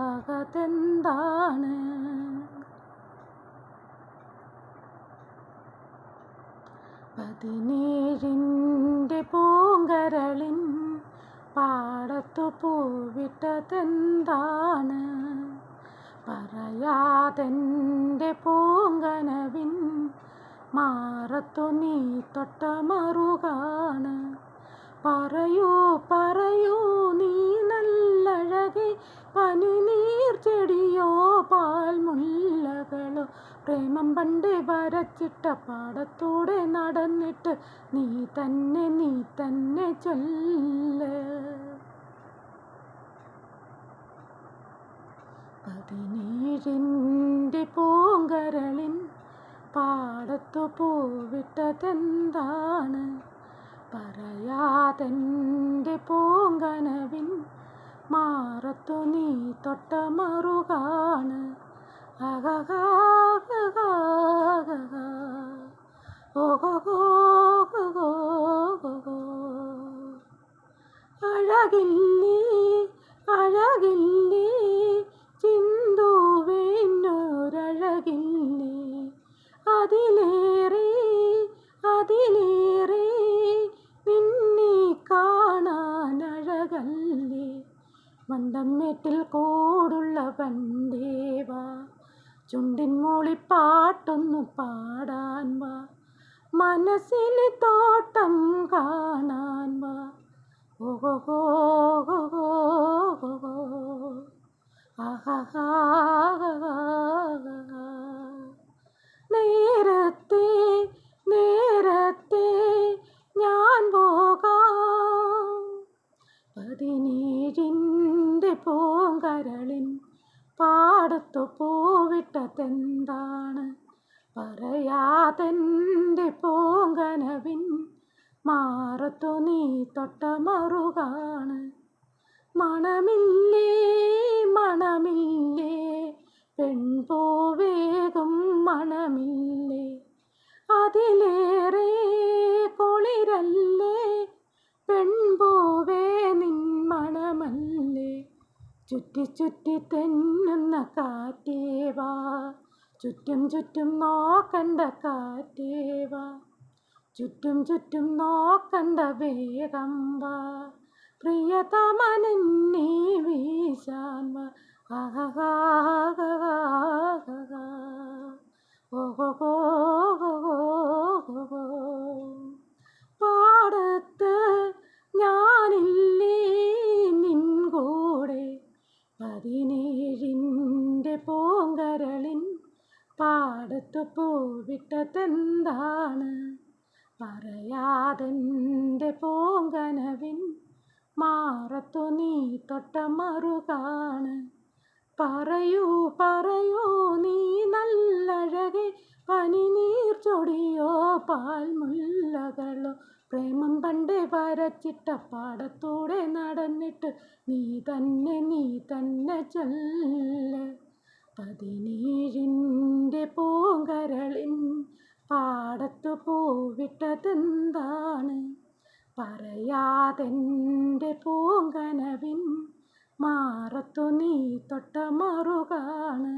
ആകതെന്താണ് പതിനേഴിൻ്റെ പൂങ്കരളിൻ പാടത്തു പൂവിട്ടതെന്താണ് പറയാതെൻ്റെ പൂങ്കനവിൻ മാറത്തു നീ തൊട്ട മറുകാണ് പറയൂ പറയൂ നീ നല്ലഴകി പനിനീർ ചെടിയോ പാൽമുല്ലകളോ പ്രേമം പണ്ട് വരച്ചിട്ട പാടത്തൂടെ നടന്നിട്ട് നീ തന്നെ ചൊല്ല് പതിനേഴിൻ്റെ പൂങ്കരളിൻ പാടത്തു പൂവിട്ടതെന്താണ് പറയാതെൻ്റെ പൂങ്കനവിൻ മാറത്തു നീ തൊട്ട മറുകാണ് അഴകില്ലേ അഴകില്ലേ ചിന്തുവേന്നൊരഴകില്ലേ അതിലേറെ നിന്നെ കാണാൻ അഴകല്ലേ വണ്ടമ്മേട്ടിൽ കൂടുള്ള പണ്ടേവാ ചുണ്ടിൻ മൂളിപ്പാട്ടൊന്നു പാടാൻ വാ മനസ്സിൽ തോട്ടം കാണാൻ വാ ഓഹോ ആഹാ നേരത്തെ ഞാൻ പോകാം പതിനേഴിൻ്റെ പൂങ്കരളിൻ പാടത്തു പൂവിട്ടതെന്താണ് പറയാതെൻ്റെ പൂങ്കനവിൻ മാറത്തു നീ തൊട്ട മറുകാണ് മണമില്ലേ പെൺപൂവേകും മണമില്ലേ അതിലേറെ കുളിരല്ലേ പെൺപൂവേ നിൻ മണമല്ലേ ചുറ്റി തെന്നുന്ന കാറ്റേവാ ചുറ്റും നോക്കണ്ട കാറ്റേവാ ചുറ്റും നോക്കണ്ട വേഗം വാ പ്രിയതമനെന്നെ വീശാൻ വാ പാടത്ത് ഞാനില്ലേ നിൻ കൂടെ പതിനേഴിൻ്റെ പൂങ്കരളിൻ പാടത്തു പൂവിട്ടതെന്താണ് പറയാതെൻ്റെ പൂങ്കനവിൻ മാറത്തു നീ തൊട്ട മറുകാണ് പറയൂ നീ നല്ലഴകി പനിനീർ ചൊടിയോ പാൽമുല്ലകളോ പ്രേമം പണ്ട് വരച്ചിട്ട പാടത്തൂടെ നടന്നിട്ട് നീ തന്നെ ചൊല്ല് പതിനേഴിൻ്റെ പൂങ്കരളിൻ പാടത്തു പൂവിട്ടതെന്താണ് പറയാതെൻ്റെ പൂങ്കനവിൻ മാറത്തു നീ തൊട്ട മറുകാണ്